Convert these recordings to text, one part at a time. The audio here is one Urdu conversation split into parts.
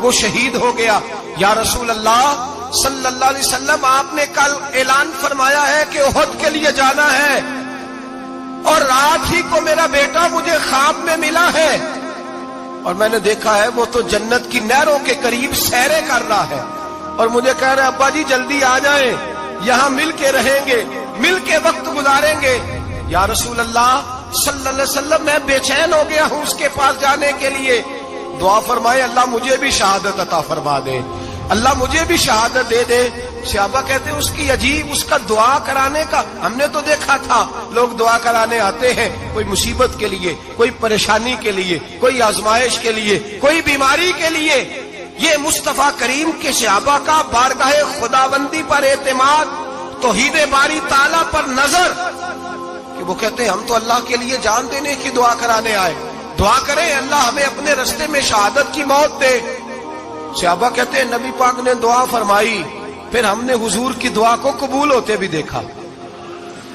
وہ شہید ہو گیا۔ یا رسول اللہ صلی اللہ علیہ وسلم، آپ نے کل اعلان فرمایا ہے کہ احد کے لیے جانا ہے، اور رات ہی کو میرا بیٹا مجھے خواب میں ملا ہے، اور میں نے دیکھا ہے وہ تو جنت کی نہروں کے قریب سیریں کر رہا ہے، اور مجھے کہہ رہے ابا جی جلدی آ جائیں، یہاں مل کے رہیں گے، مل کے وقت گزاریں گے۔ یا رسول اللہ صلی اللہ علیہ وسلم، میں بے چین ہو گیا ہوں اس کے پاس جانے کے لیے، دعا فرمائے اللہ مجھے بھی شہادت عطا فرما دے، اللہ مجھے بھی شہادت دے دے۔ صحابہ کہتے ہیں اس کی عجیب، اس کا دعا کرانے کا، ہم نے تو دیکھا تھا لوگ دعا کرانے آتے ہیں کوئی مصیبت کے لیے، کوئی پریشانی کے لیے، کوئی آزمائش کے لیے، کوئی بیماری کے لیے۔ یہ مصطفیٰ کریم کے صحابہ کا بارگاہ خداوندی پر اعتماد، توحید باری تعالیٰ پر نظر، کہ وہ کہتے ہیں ہم تو اللہ کے لیے جان دینے کی دعا کرانے آئے، دعا کریں اللہ ہمیں اپنے رستے میں شہادت کی موت دے۔ صحابہ کہتے ہیں نبی پاک نے دعا فرمائی، پھر ہم نے حضور کی دعا کو قبول ہوتے بھی دیکھا،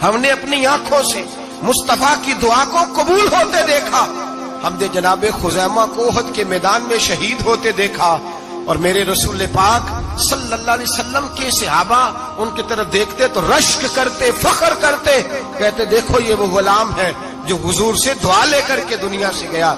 ہم نے اپنی آنکھوں سے مصطفیٰ کی دعا کو قبول ہوتے دیکھا، ہم نے جناب خزیمہ کو احد کے میدان میں شہید ہوتے دیکھا، اور میرے رسول پاک صلی اللہ علیہ وسلم کے صحابہ ان کی طرف دیکھتے تو رشک کرتے، فخر کرتے، کہتے دیکھو یہ وہ غلام ہے جو حضور سے دعا لے کر کے دنیا سے گیا۔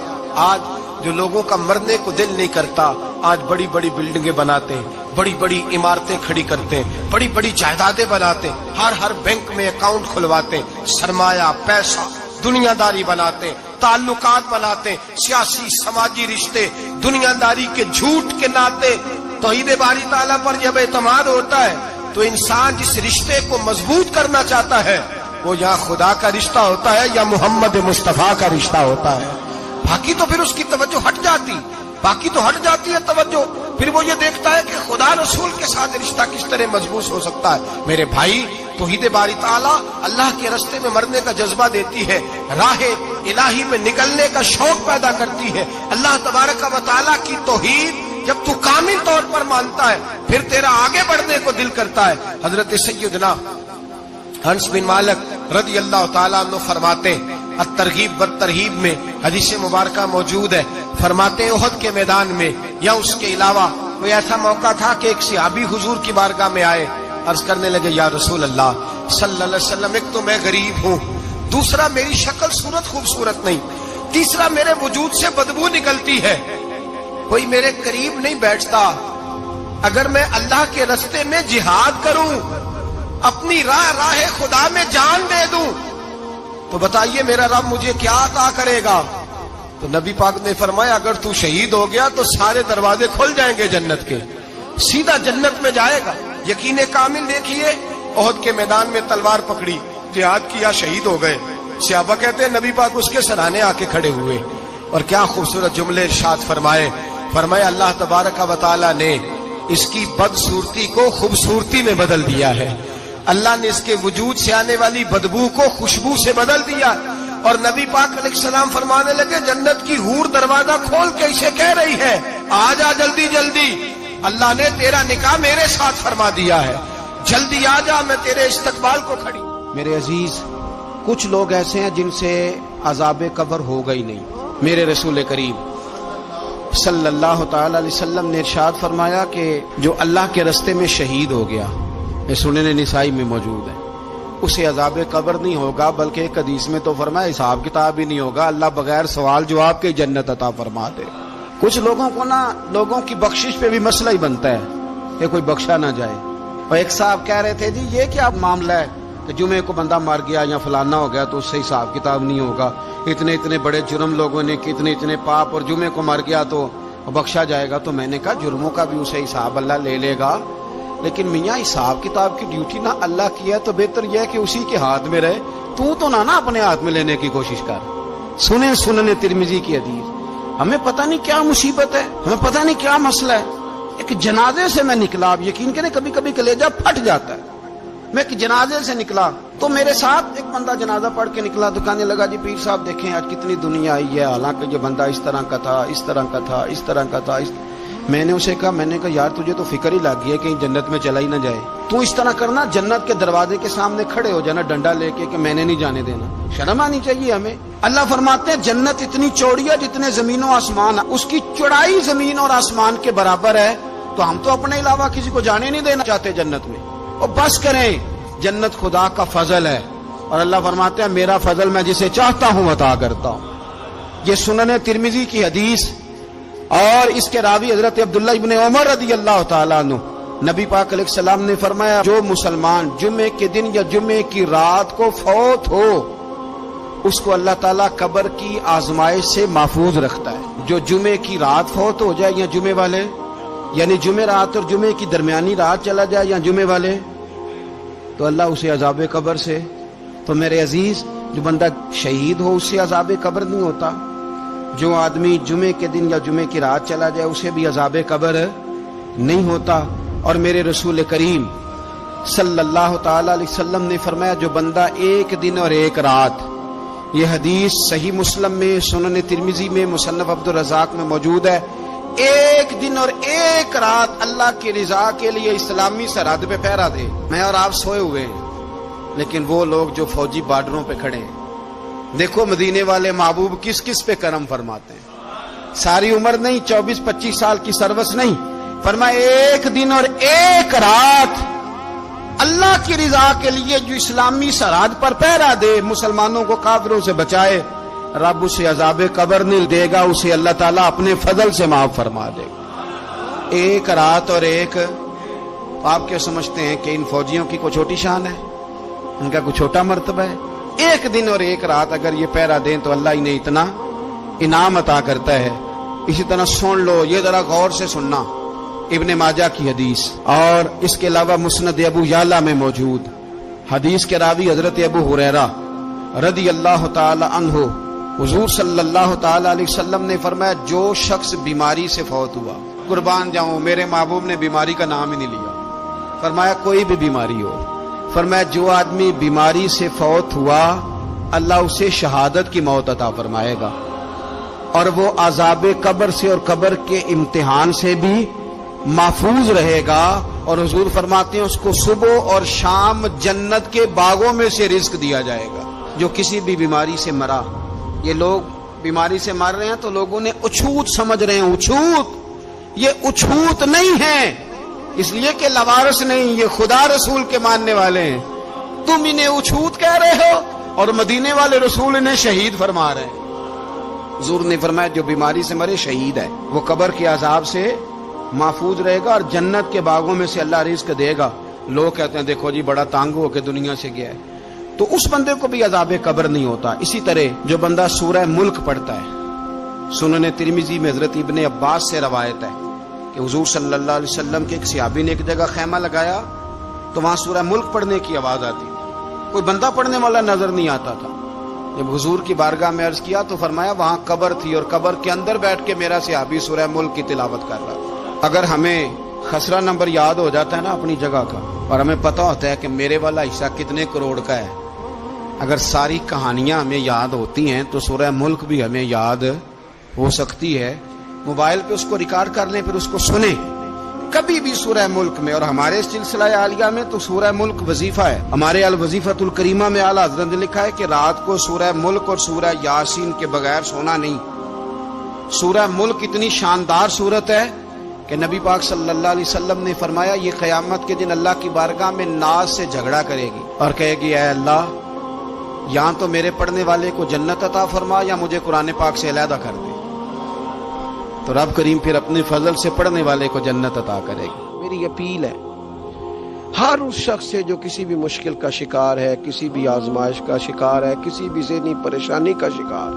آج جو لوگوں کا مرنے کو دل نہیں کرتا، آج بڑی بڑی بلڈنگیں بناتے ہیں، بڑی بڑی عمارتیں کھڑی کرتے ہیں، بڑی بڑی جائیدادیں بناتے ہیں، ہر بینک میں اکاؤنٹ کھلواتے ہیں، سرمایہ پیسہ دنیا داری بناتے ہیں، تعلقات بناتے ہیں، سیاسی سماجی رشتے، دنیا داری کے جھوٹ کے ناطے۔ توحید باری تعالیٰ پر جب اعتماد ہوتا ہے تو انسان جس رشتے کو مضبوط کرنا چاہتا ہے وہ یا خدا کا رشتہ ہوتا ہے یا محمد مصطفیٰ کا رشتہ ہوتا ہے، باقی تو پھر اس کی توجہ ہٹ جاتی ہے توجہ، پھر وہ یہ دیکھتا ہے کہ خدا رسول کے ساتھ رشتہ کس طرح مضبوط ہو سکتا ہے۔ میرے بھائی، توحید باری تعالیٰ اللہ کے راستے میں مرنے کا جذبہ دیتی ہے، راہ الہی میں نکلنے کا شوق پیدا کرتی ہے۔ اللہ تبارک و تعالیٰ کی توحید جب تو کامل طور پر مانتا ہے پھر تیرا آگے بڑھنے کو دل کرتا ہے۔ حضرت سیدنا انس بن مالک رضی اللہ تعالیٰ عنہ فرماتے ہیں، الترغیب والترہیب میں حدیث مبارکہ موجود ہے، فرماتے ہیں احد کے میدان میں یا اس کے علاوہ کوئی ایسا موقع تھا کہ ایک صحابی حضور کی بارگاہ میں آئے، عرض کرنے لگے یا رسول اللہ صلی اللہ علیہ وسلم، ایک تو میں غریب ہوں، دوسرا میری شکل صورت خوبصورت نہیں، تیسرا میرے وجود سے بدبو نکلتی ہے، کوئی میرے قریب نہیں بیٹھتا، اگر میں اللہ کے راستے میں جہاد کروں، اپنی راہ خدا میں جان دے دوں، تو بتائیے میرا رب مجھے کیا عطا کرے گا؟ تو نبی پاک نے فرمایا اگر تو شہید ہو گیا تو سارے دروازے کھل جائیں گے جنت کے، سیدھا جنت میں جائے گا۔ یقین کامل دیکھیے، احد کے میدان میں تلوار پکڑی، جہاد کیا، شہید ہو گئے، صحابہ کہتے ہیں نبی پاک اس کے سرانے آ کے کھڑے ہوئے، اور کیا خوبصورت جملے ارشاد فرمائے اللہ تبارک و تعالیٰ نے اس کی بدصورتی کو خوبصورتی میں بدل دیا ہے، اللہ نے اس کے وجود سے آنے والی بدبو کو خوشبو سے بدل دیا، اور نبی پاک علیہ السلام فرمانے لگے جنت کی حور دروازہ کھول کے اسے کہہ رہی ہے آ جا جلدی جلدی، اللہ نے تیرا نکاح میرے ساتھ فرما دیا ہے، جلدی آ جا، میں تیرے استقبال کو کھڑی۔ میرے عزیز، کچھ لوگ ایسے ہیں جن سے عذاب قبر ہوگا ہی نہیں۔ میرے رسول کریم صلی اللہ تعالی علیہ وسلم نے ارشاد فرمایا کہ جو اللہ کے راستے میں شہید ہو گیا، یہ سنن نسائی میں موجود ہے، اسے عذاب قبر نہیں ہوگا، بلکہ ایک حدیث میں تو فرمایا حساب کتاب ہی نہیں ہوگا، اللہ بغیر سوال جواب کے جنت عطا فرما دے۔ کچھ لوگوں کو لوگوں کی بخشش پہ بھی مسئلہ ہی بنتا ہے کہ کوئی بخشا نہ جائے۔ اور ایک صاحب کہہ رہے تھے جی یہ کیا معاملہ ہے کہ جمعے کو بندہ مر گیا یا فلانا ہو گیا تو اس سے حساب کتاب نہیں ہوگا، اتنے بڑے جرم لوگوں نے اتنے پاپ، اور جمعے کو مر گیا تو بخشا جائے گا۔ تو میں نے کہا جرموں کا بھی اسے حساب اللہ لے لے گا، لیکن میاں حساب کتاب کی ڈیوٹی نہ اللہ کی ہے، تو بہتر یہ ہے کہ اسی کے ہاتھ میں رہے، تو نہ اپنے ہاتھ میں لینے کی کوشش کر۔ سنن ترمذی کی حدیث، ہمیں پتہ نہیں کیا مصیبت ہے، ہمیں پتہ نہیں کیا مسئلہ ہے۔ ایک جنازے سے میں نکلا، آپ یقین کریں کبھی کبھی کلیجہ پھٹ جاتا ہے، میں ایک جنازے سے نکلا تو میرے ساتھ ایک بندہ جنازہ پڑھ کے نکلا، تو کہنے لگا جی پیر صاحب دیکھیں آج کتنی دنیا آئی ہے، حالانکہ یہ بندہ اس طرح کا تھا، اس طرح کا تھا، اس طرح کا تھا۔ میں نے اسے کہا یار تجھے تو فکر ہی لگ گئی ہے کہیں جنت میں چلا ہی نہ جائے. تو اس طرح کرنا, جنت کے دروازے کے سامنے کھڑے ہو جانا ڈنڈا لے کے کہ میں نے نہیں جانے دینا. شرم آنی چاہیے ہمیں. اللہ فرماتے ہیں جنت اتنی چوڑی ہے جتنے زمین و آسمان, اس کی چوڑائی زمین اور آسمان کے برابر ہے. تو ہم تو اپنے علاوہ کسی کو جانے نہیں دینا چاہتے جنت میں. اور بس کریں, جنت خدا کا فضل ہے. اور اللہ فرماتے ہیں میرا فضل میں جسے چاہتا ہوں عطا کرتا ہوں. یہ سنن ترمذی کی حدیث, اور اس کے راوی حضرت عبداللہ ابن عمر رضی اللہ تعالیٰ عنہ. نبی پاک علیہ السلام نے فرمایا جو مسلمان جمعے کے دن یا جمعے کی رات کو فوت ہو اس کو اللہ تعالیٰ قبر کی آزمائش سے محفوظ رکھتا ہے. جو جمعے کی رات فوت ہو جائے یا جمعے والے, یعنی جمعے رات اور جمعے کی درمیانی رات چلا جائے یا جمعے والے, تو اللہ اسے عذاب قبر سے. تو میرے عزیز, جو بندہ شہید ہو اس سے عذاب قبر نہیں ہوتا. جو آدمی جمعے کے دن یا جمعے کی رات چلا جائے اسے بھی عذاب قبر نہیں ہوتا. اور میرے رسول کریم صلی اللہ تعالی علیہ وسلم نے فرمایا جو بندہ ایک دن اور ایک رات, یہ حدیث صحیح مسلم میں, سنن ترمذی میں, مصنف عبد الرزاق میں موجود ہے, ایک دن اور ایک رات اللہ کی رضا کے لیے اسلامی سرحد پہ پہرا دے. میں اور آپ سوئے ہوئے ہیں, لیکن وہ لوگ جو فوجی بارڈروں پہ کھڑے ہیں, دیکھو مدینے والے محبوب کس کس پہ کرم فرماتے ہیں. ساری عمر نہیں, 24-25 سال کی سروس نہیں, فرمایا ایک دن اور ایک رات اللہ کی رضا کے لیے جو اسلامی سرحد پر پہرا دے, مسلمانوں کو کافروں سے بچائے, رب اسے عذاب قبر نہیں دے گا, اسے اللہ تعالیٰ اپنے فضل سے معاف فرما دے گا. ایک رات اور ایک. آپ کیا سمجھتے ہیں کہ ان فوجیوں کی کوئی چھوٹی شان ہے, ان کا کوئی چھوٹا مرتبہ ہے؟ ایک دن اور ایک رات اگر یہ پہرا دیں تو اللہ انہیں اتنا انعام عطا کرتا ہے. اسی طرح سن لو, یہ ذرا غور سے سننا, ابن ماجہ کی حدیث, اور اس کے علاوہ مسند ابو یعلا میں موجود حدیث کے راوی حضرت ابو ہریرہ رضی اللہ تعالی عنہ, حضور صلی اللہ تعالی علیہ وسلم نے فرمایا جو شخص بیماری سے فوت ہوا, قربان جاؤں میرے محبوب نے بیماری کا نام ہی نہیں لیا, فرمایا کوئی بھی بیماری ہو, فرمایا جو آدمی بیماری سے فوت ہوا اللہ اسے شہادت کی موت عطا فرمائے گا, اور وہ عذاب قبر سے اور قبر کے امتحان سے بھی محفوظ رہے گا. اور حضور فرماتے ہیں اس کو صبح اور شام جنت کے باغوں میں سے رزق دیا جائے گا. جو کسی بھی بیماری سے مرا, یہ لوگ بیماری سے مر رہے ہیں تو لوگوں نے اچھوت سمجھ رہے ہیں, اچھوت, یہ اچھوت نہیں ہے, اس لیے کہ لوارث نہیں, یہ خدا رسول کے ماننے والے ہیں. تم انہیں اچھوت کہہ رہے ہو اور مدینے والے رسول انہیں شہید فرما رہے ہیں. حضور نے فرمایا جو بیماری سے مرے شہید ہے, وہ قبر کے عذاب سے محفوظ رہے گا اور جنت کے باغوں میں سے اللہ رزق دے گا. لوگ کہتے ہیں دیکھو جی بڑا تانگ ہو کے دنیا سے گیا ہے, تو اس بندے کو بھی عذاب قبر نہیں ہوتا. اسی طرح جو بندہ سورہ ملک پڑھتا ہے, سنن ترمذی میں حضرت ابن عباس سے روایت ہے کہ حضور صلی اللہ علیہ وسلم کے ایک صحابی نے ایک جگہ خیمہ لگایا تو وہاں سورہ ملک پڑھنے کی آواز آتی تھی, کوئی بندہ پڑھنے والا نظر نہیں آتا تھا. جب حضور کی بارگاہ میں عرض کیا تو فرمایا وہاں قبر تھی اور قبر کے اندر بیٹھ کے میرا صحابی سورہ ملک کی تلاوت کر رہا تھا. اگر ہمیں خسرہ نمبر یاد ہو جاتا ہے نا اپنی جگہ کا, اور ہمیں پتہ ہوتا ہے کہ میرے والا حصہ کتنے کروڑ کا ہے, اگر ساری کہانیاں ہمیں یاد ہوتی ہیں تو سورہ ملک بھی ہمیں یاد ہو سکتی ہے. موبائل پہ اس کو ریکارڈ کر لیں, پھر اس کو سنیں کبھی بھی سورہ ملک میں. اور ہمارے سلسلہ عالیہ میں تو سورہ ملک وظیفہ ہے. ہمارے الوظیفۃ الکریمہ میں اعلیٰ حضرت نے لکھا ہے کہ رات کو سورہ ملک اور سورہ یاسین کے بغیر سونا نہیں. سورہ ملک اتنی شاندار سورت ہے کہ نبی پاک صلی اللہ علیہ وسلم نے فرمایا یہ قیامت کے دن اللہ کی بارگاہ میں ناز سے جھگڑا کرے گی اور کہے گی اے اللہ یہاں تو میرے پڑھنے والے کو جنت عطا فرما یا مجھے قرآن پاک سے علیحدہ کر دے. تو رب کریم پھر اپنے فضل سے پڑھنے والے کو جنت عطا کرے گی. میری اپیل ہے ہر اس شخص سے جو کسی بھی مشکل کا شکار ہے, کسی بھی آزمائش کا شکار ہے, کسی بھی ذہنی پریشانی کا شکار,